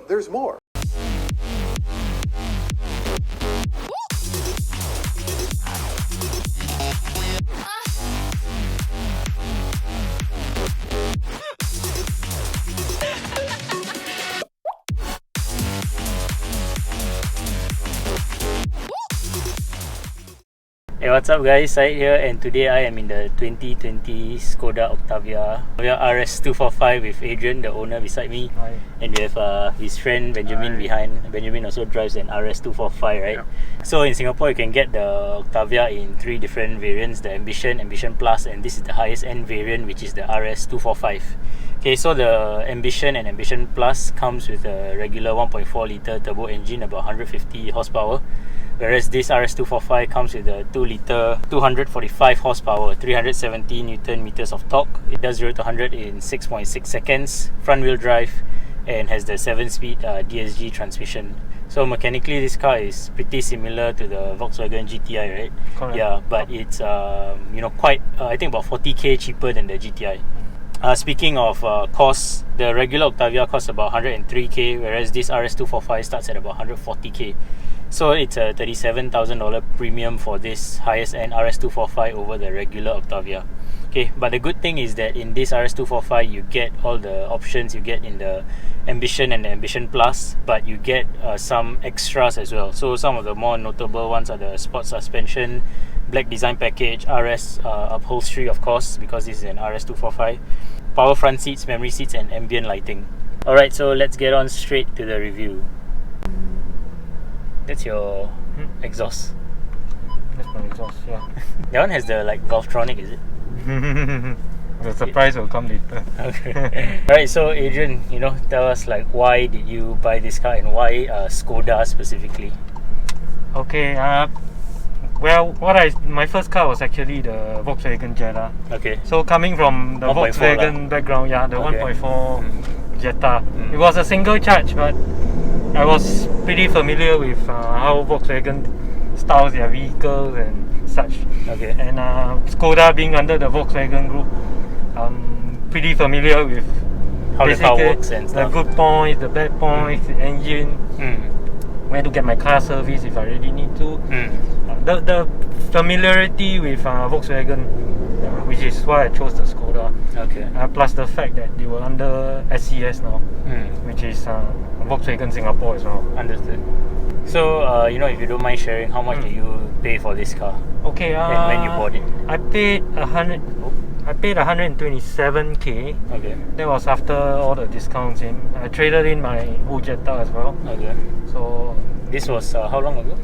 But there's more. Hey, what's up guys, Syed here, and today I am in the 2020 Skoda Octavia RS245 with Adrian, the owner, beside me. Hi. And we have his friend Benjamin behind. Benjamin also drives an RS245, right? Yeah. So in Singapore you can get the Octavia in 3 different variants, the Ambition, Ambition Plus, and this is the highest end variant, which is the RS245. Okay, so the Ambition and Ambition Plus comes with a regular 1.4 litre turbo engine, about 150 horsepower. Whereas this RS245 comes with a 2 litre, 245 horsepower, 370 Newton meters of torque. It does 0 to 100 in 6.6 seconds, front wheel drive, and has the 7-speed DSG transmission. So mechanically this car is pretty similar to the Volkswagen GTI, right? Correct. Yeah, but it's quite I think about 40k cheaper than the GTI. Speaking of cost, the regular Octavia costs about 103k, whereas this RS245 starts at about 140k. So it's a $37,000 premium for this highest end RS245 over the regular Octavia. Okay, but the good thing is that in this RS245 you get all the options you get in the Ambition and the Ambition Plus, but you get some extras as well. So some of the more notable ones are the sport suspension, black design package, RS upholstery of course, because this is an RS245, power front seats, memory seats, and ambient lighting. Alright, so let's get on straight to the review. That's your exhaust. That's my exhaust, yeah. That one has the like Valvetronic, is it? The surprise will come later. Okay. Alright, so Adrian, tell us like why did you buy this car and why Skoda specifically? Okay, well, my first car was actually the Volkswagen Jetta. Okay. So coming from the Volkswagen background, yeah, the 1.4 Jetta. It was a single charge, but I was pretty familiar with how Volkswagen styles their vehicles and such. Okay. And Skoda being under the Volkswagen group, I'm pretty familiar with how the car works and stuff. The good points, the bad points, the engine, where to get my car service if I really need to. The familiarity with Volkswagen, which is why I chose the Skoda. Okay. Plus the fact that they were under SCS now, which is Volkswagen Singapore as well. Understood. So, if you don't mind sharing, how much did you pay for this car? Okay. And when you bought it? I paid 127k. Okay. That was after all the discounts in. I traded in my old Jetta as well. Okay. So this was how long ago?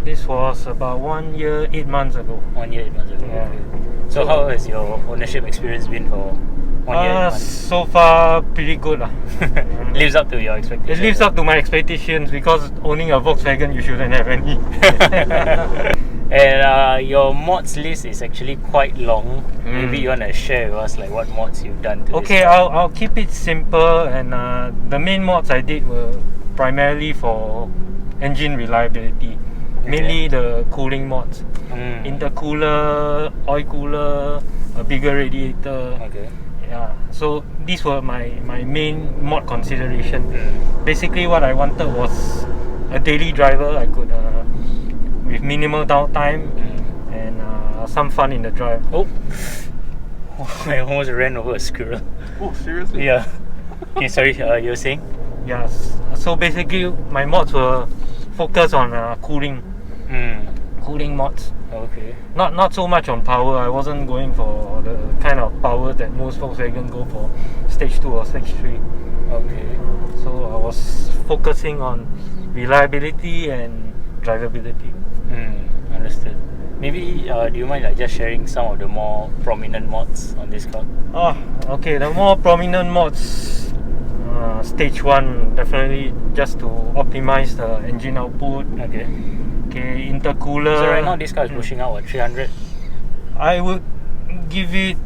This was about 1 year, 8 months ago. 1 year, 8 months ago. Yeah. Okay. So how has your ownership experience been for 1 year, 8 months? So far, pretty good. Lives up to your expectations? It lives up to my expectations, because owning a Volkswagen, you shouldn't have any. And your mods list is actually quite long. Maybe you want to share with us like what mods you've done to Okay, this car. I'll keep it simple, and the main mods I did were primarily for engine reliability. Mainly the cooling mods. Intercooler, oil cooler, a bigger radiator. Okay. Yeah. So these were my main mod consideration. Basically what I wanted was a daily driver I could with minimal downtime and some fun in the drive. Oh, I almost ran over a squirrel. Oh, seriously? Yeah. Okay, sorry, you were saying? Yes. So basically my mods were focused on cooling. Cooling mods. Okay. Not so much on power. I wasn't going for the kind of power that most Volkswagen go for, stage 2 or stage 3. Okay. So I was focusing on reliability and drivability. Understood. Maybe do you mind just sharing some of the more prominent mods on this car? Okay. The more prominent mods, stage 1, definitely just to optimize the engine output. Okay, intercooler. So right now this car is pushing out what, 300? I would give it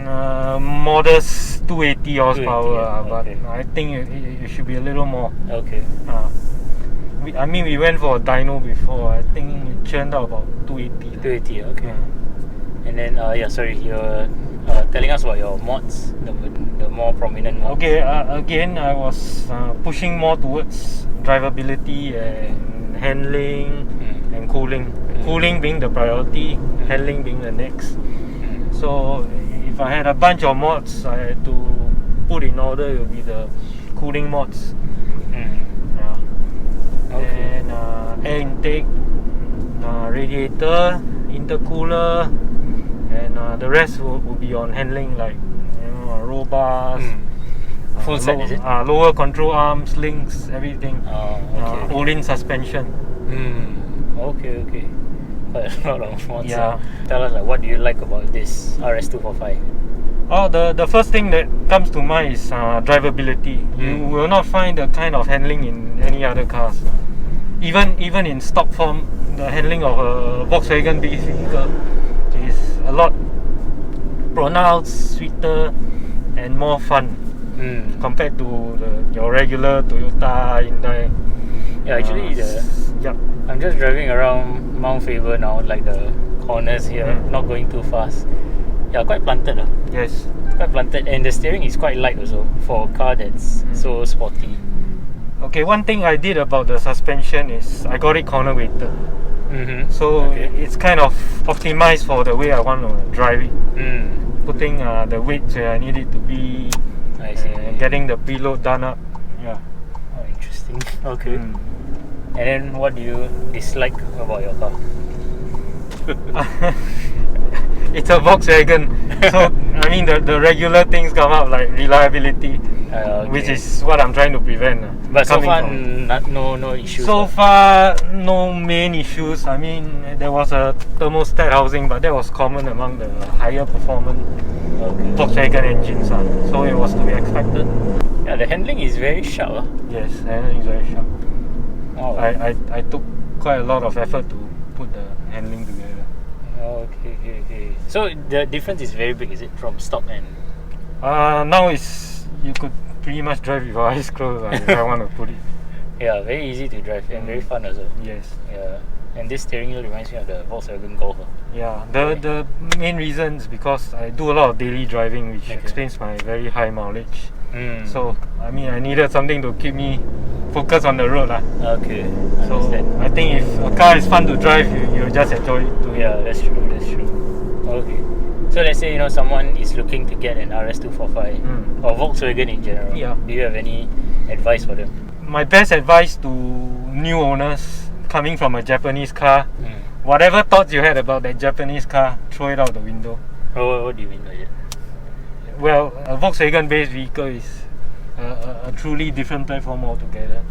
modest 280 horsepower, 280, but I think it should be a little more. Okay. We went for a dyno before. I think it churned out about 280. 280, okay. And then sorry, you were telling us about your mods, the more prominent mods. Okay, again, I was pushing more towards drivability and handling and cooling. Cooling being the priority, handling being the next. So if I had a bunch of mods I had to put in order, it would be the cooling mods. Yeah. Okay. And air intake, radiator, intercooler, and the rest will be on handling, like roll bars, full set, is it? lower control arms, links, everything. Oh, okay. All-in suspension. Okay. Quite a lot of mods. Yeah. Tell us, like, what do you like about this RS245? Oh, the first thing that comes to mind is drivability. You will not find the kind of handling in any other cars. Even in stock form, the handling of a Volkswagen-based vehicle is a lot pronounced, sweeter, and more fun compared to your regular Toyota, Hyundai. Yeah, actually, Yep. I'm just driving around Mount Faber now, like the corners here, not going too fast. Yeah, quite planted. Yes. Quite planted, and the steering is quite light also for a car that's so sporty. Okay, one thing I did about the suspension is I got it corner weighted. So it's kind of optimized for the way I want to drive it. Putting the weight where I need it to be, I see. and getting the preload done up. Yeah. Oh, interesting. Okay. And then what do you dislike about your car? It's a Volkswagen, so I mean the regular things come up, like reliability, which is what I'm trying to prevent. But so far, no issues. So far, no main issues. I mean, there was a thermostat housing, but that was common among the higher performance Volkswagen engines, so it was to be expected. Yeah, the handling is very sharp. Yes, the handling is very sharp. Oh. I took quite a lot of effort to put the handling together. Okay. So the difference is very big, is it, from stock and? Now you could pretty much drive with your eyes closed if I want to put it. Yeah, very easy to drive and very fun also. Yes. Yeah, and this steering wheel reminds me of the Volkswagen Golf. Yeah, the main reason is because I do a lot of daily driving, which explains my very high mileage. So I mean, I needed something to keep me focused on the road. Okay, so understand. I think if a car is fun to drive, you just enjoy it too. Yeah, that's true. Okay. So let's say someone is looking to get an RS245 or Volkswagen in general. Yeah. Do you have any advice for them? My best advice to new owners coming from a Japanese car, whatever thoughts you had about that Japanese car, throw it out the window. What do you mean by it? Well, a Volkswagen-based vehicle is a truly different platform altogether.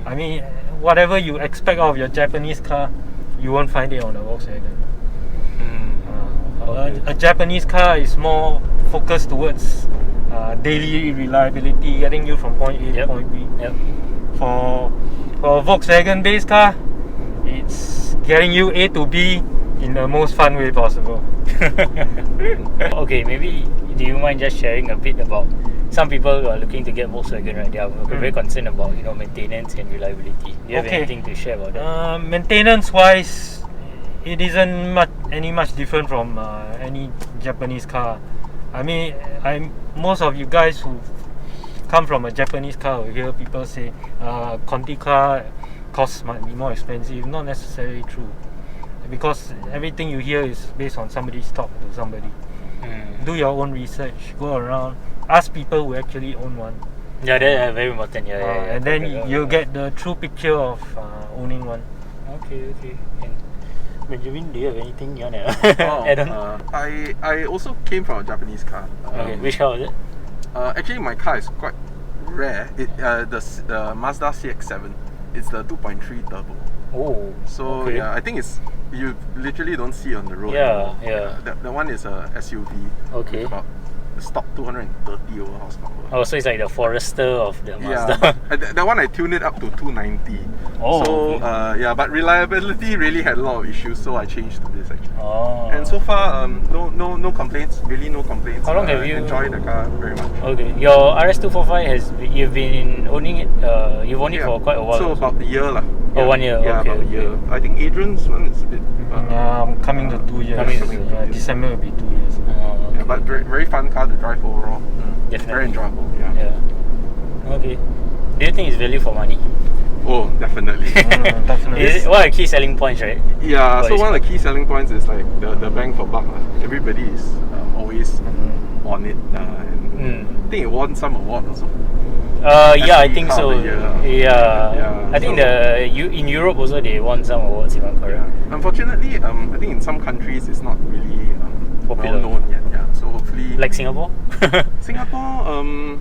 I mean, whatever you expect out of your Japanese car, you won't find it on a Volkswagen. A Japanese car is more focused towards daily reliability, getting you from point A to point B. For a Volkswagen-based car, it's getting you A to B in the most fun way possible. Okay, maybe do you mind just sharing a bit about some people who are looking to get Volkswagen, right? They are very concerned about maintenance and reliability. Do you have anything to share about that? Maintenance-wise, it isn't much different from any Japanese car. I mean, most of you guys who come from a Japanese car will hear people say Conti car costs might be more expensive. Not necessarily true, because everything you hear is based on somebody's talk to somebody. Do your own research, go around, ask people who actually own one. Yeah, that's very important. And then you'll get the true picture of owning one. Okay. And Benjamin, do you have anything you want to add on? I also came from a Japanese car. Okay, which car was it? Actually, my car is quite rare. The Mazda CX-7. It's the 2.3 turbo. Oh. So yeah, I think you literally don't see it on the road. Yeah. The one is a SUV. Okay. With about stock 230 over horsepower. Oh, so it's like the Forester of the Mazda. Yeah, that one I tuned it up to 290. Oh, so okay. yeah, but reliability really had a lot of issues, so I changed to this actually. Oh. And so far, no complaints. Really, no complaints. How long have you enjoyed the car very much? Okay, your RS245 you've been owning it. You've owned it for quite a while. So about a year lah. Oh, 1 year. Yeah, okay, about a year. I think Adrian's one is a bit. Coming to 2 years. Coming to 2 years. December will be 2 years. Oh, Yeah, but very fun car to drive overall. Definitely. Very enjoyable. Yeah. Yeah. Okay. Do you think it's value for money? Oh, definitely. Definitely. What are key selling points, right? Yeah. So one of the key selling points is like the bang for buck. Everybody is always on it. And I think it won some award also. Yeah, I think car so. of the year. Yeah. I think in Europe also they won some awards, if I'm correct. Yeah. Unfortunately, I think in some countries it's not really Popular. well known yet. Yeah. So hopefully, Like Singapore? Singapore,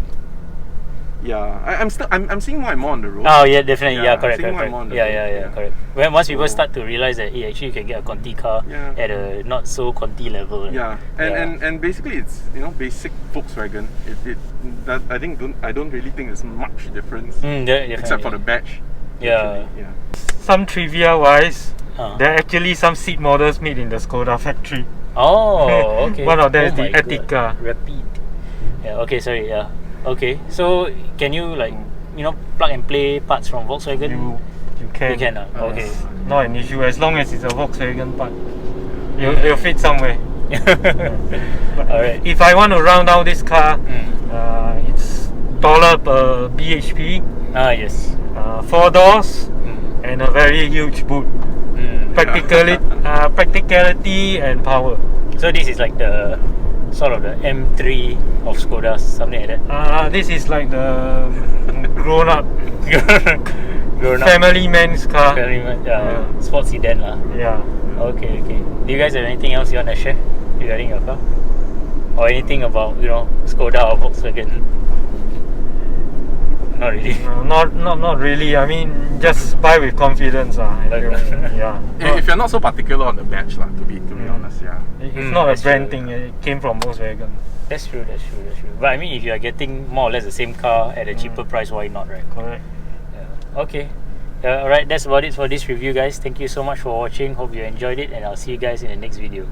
yeah, I'm seeing more and more on the road. Oh yeah, definitely. Yeah, Yeah, correct. seeing more and more on the road, Yeah, correct. When once people So- start to realize that actually you can get a Conti car Yeah. at a not so Conti level. Yeah, and basically it's basic Volkswagen. That I don't really think there's much difference except for the badge. Yeah. actually, yeah. Some trivia wise, Ah. there are actually some seat models made in the Skoda factory. Oh, okay. One of them is Oh the my Etika. God. Rapid. Yeah. Okay. Sorry. Yeah. Okay. So can you plug and play parts from Volkswagen? You can. You can, okay. It's not an issue as long as it's a Volkswagen part. You'll fit somewhere. Alright. If I want to round out this car, it's taller per BHP, Yes. 4 doors, and a very huge boot. Practicality and power. So this is like the sort of the M3 of Skoda, something like that. This is like the grown-up Grown up. family man's car. Sports sedan lah. Yeah. Okay. Do you guys have anything else you want to share regarding your car? Or anything about Skoda or Volkswagen? Not really. Not really. I mean, just buy with confidence. Yeah. If you're not so particular on the badge lah, to be honest, yeah. It's not a that's brand true, thing. It came from Volkswagen. That's true. But I mean, if you are getting more or less the same car at a cheaper price, why not, right? Correct. Yeah. Okay. Alright, that's about it for this review, guys. Thank you so much for watching. Hope you enjoyed it, and I'll see you guys in the next video.